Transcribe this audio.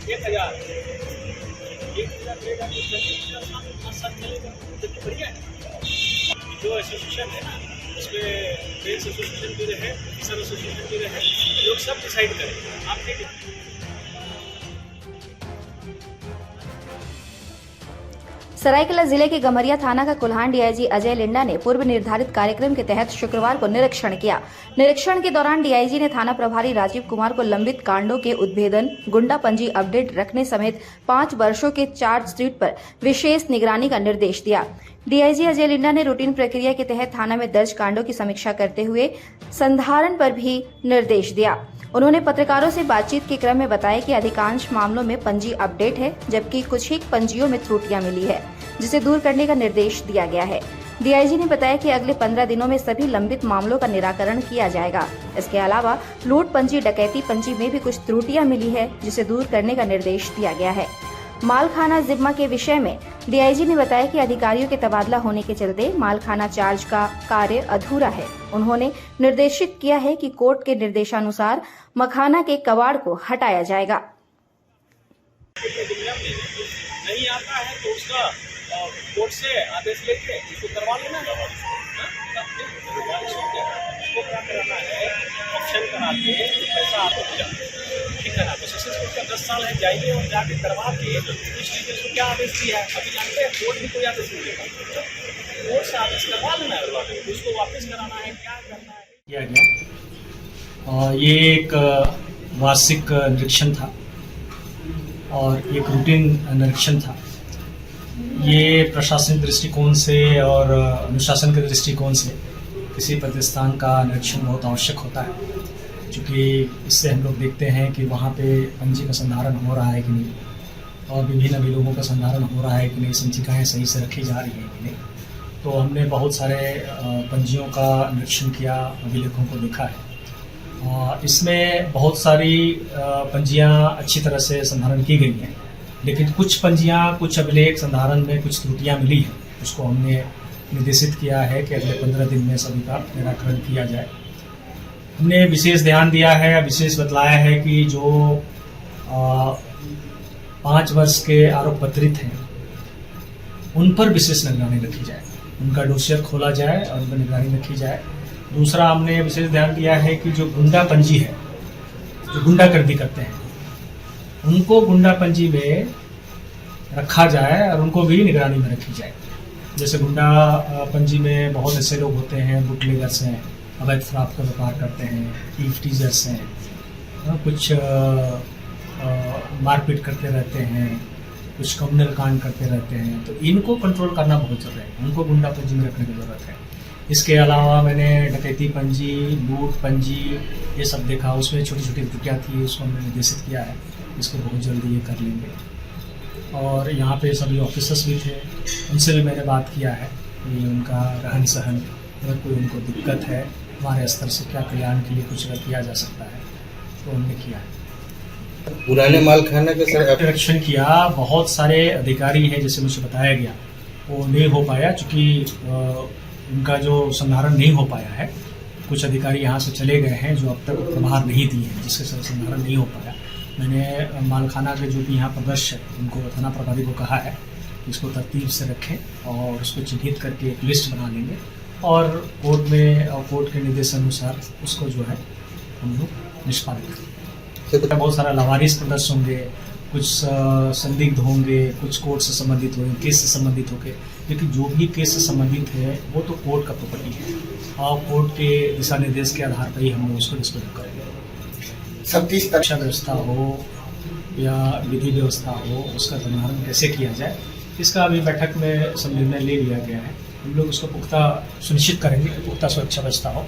1000 rate आपको 5 साल चलेगा, तो बढ़िया है। जो एसोसिएशन है ना, उसमें ट्रेड्स एसोसिएशन जो है, ऑफिसर एसोसिएशन जो है, लोग सब डिसाइड करें। आप ठीक है। सरायकेला जिले के गमरिया थाना का कुल्हान डीआईजी अजय लिंडा ने पूर्व निर्धारित कार्यक्रम के तहत शुक्रवार को निरीक्षण किया। निरीक्षण के दौरान डीआईजी ने थाना प्रभारी राजीव कुमार को लंबित कांडों के उद्भेदन, गुंडा पंजी अपडेट रखने समेत 5 वर्षों के चार्जशीट पर विशेष निगरानी का निर्देश दिया। डीआईजी अजय लिंडा ने रूटीन प्रक्रिया के तहत थाना में दर्ज कांडों की समीक्षा करते हुए संधारण पर भी निर्देश दिया। उन्होंने पत्रकारों से बातचीत के क्रम में बताया कि अधिकांश मामलों में पंजी अपडेट है, जबकि कुछ ही पंजियों में त्रुटियां मिली है, जिसे दूर करने का निर्देश दिया गया है। डीआईजी ने बताया कि अगले 15 दिनों में सभी लंबित मामलों का निराकरण किया जाएगा। इसके अलावा लूट पंजी, डकैती पंजी में भी कुछ त्रुटियां मिली है, जिसे दूर करने का निर्देश दिया गया है। मालखाना जिम्मा के विषय में डीआईजी ने बताया कि अधिकारियों के तबादला होने के चलते मालखाना चार्ज का कार्य अधूरा है। उन्होंने निर्देशित किया है कि कोर्ट के निर्देशानुसार मखाना के कबाड़ को हटाया जाएगा। नहीं आता है तो उसका कोर्ट से आदेश लेके उसको करवा लेना है। उसको क्या कराना है, ऑप्शन करा के पैसा आपको मिल जाए, ठीक है ना। तो सक्सेसफुल का 10 साल है, जाइए और जाके करवा के उस टीचर को क्या आदेश दिया है अभी जानते हैं। कोर्ट भी कोई आदेश नहीं देगा, कोर्ट से आदेश करवा लेना है, उसको वापस कराना है, क्या करना है किया गया। ये एक वार्षिक निरीक्षण था और एक रूटीन निरीक्षण था। ये प्रशासनिक दृष्टिकोण से और अनुशासन के दृष्टिकोण से किसी प्रतिष्ठान का निरीक्षण बहुत आवश्यक होता है, क्योंकि इससे हम लोग देखते हैं कि वहाँ पे पंजी का संधारण हो रहा है कि नहीं और विभिन्न अभिलोगों का संधारण हो रहा है कि नहीं, संचिकाएँ सही से रखी जा रही हैं कि नहीं। तो हमने बहुत सारे पंजियों का निरीक्षण किया, अभिलेखों को देखा है। इसमें बहुत सारी पंजियाँ अच्छी तरह से संधारण की गई हैं, लेकिन कुछ पंजियाँ, कुछ अभिलेख संधारण में कुछ त्रुटियाँ मिली हैं। उसको हमने निर्देशित किया है कि अगले 15 दिन में सभी का निराकरण किया जाए। हमने विशेष ध्यान दिया है, विशेष बतलाया है कि जो 5 वर्ष के आरोप पत्रित हैं उन पर विशेष निगरानी रखी जाए, उनका डोसियर खोला जाए और उन पर निगरानी रखी जाए। दूसरा, हमने विशेष ध्यान दिया है कि जो गुंडा पंजी है, जो गुंडागर्दी करते हैं, उनको गुंडा पंजी में रखा जाए और उनको भी निगरानी में रखी जाए। जैसे गुंडा पंजी में बहुत ऐसे लोग होते हैं, बुटलेगर्स हैं, अवैध शराब का व्यापार करते हैं, ईफ टीजर्स हैं, कुछ मारपीट करते रहते हैं, कुछ कम्युनल कांड करते रहते हैं। तो इनको कंट्रोल करना बहुत ज़रूरी है, उनको गुंडा पंजी में रखने की ज़रूरत है। इसके अलावा मैंने डकैती पंजी, लूट पंजी, ये सब देखा, उसमें छोटी छोटी त्रुटियाँ थी, उसको हमने निर्देशित किया है, इसको बहुत जल्दी ये कर लेंगे। और यहाँ पे सभी ऑफिसर्स भी थे, उनसे भी मैंने बात किया है कि उनका रहन सहन, अगर कोई उनको दिक्कत है, हमारे स्तर से क्या कल्याण के लिए कुछ किया जा सकता है, तो हमने किया है। पुराने मालखाना के सर निरीक्षण किया, बहुत सारे अधिकारी हैं, जैसे मुझे बताया गया, वो नहीं हो पाया क्योंकि उनका जो संधारण नहीं हो पाया है। कुछ अधिकारी यहाँ से चले गए हैं जो अब तक प्रभार नहीं दिए हैं, जिसके संधारण नहीं हो पाया। मैंने मालखाना के जो भी यहाँ प्रदर्श है उनको थाना प्रभारी को कहा है कि इसको तरतीब से रखें और उसको चिन्हित करके एक लिस्ट बना लेंगे और कोर्ट में और कोर्ट के निर्देशानुसार उसको जो है हम लोग निष्पादित करेंगे। बहुत सारा लावारिस प्रदर्श होंगे, कुछ संदिग्ध होंगे, कुछ कोर्ट से संबंधित होंगे, केस से संबंधित होंगे, लेकिन जो भी केस से संबंधित है वो तो कोर्ट का प्रॉपर्टी है और कोर्ट के दिशा निर्देश के आधार पर ही हम लोग उसको डिस्पोज करेंगे। सब किस तरह शिक्षा व्यवस्था हो या विधि व्यवस्था हो, उसका संधारण कैसे किया जाए, इसका अभी बैठक में सब निर्णय ले लिया गया है। हम लोग उसको पुख्ता सुनिश्चित करेंगे कि पुख्ता सुरक्षा व्यवस्था हो।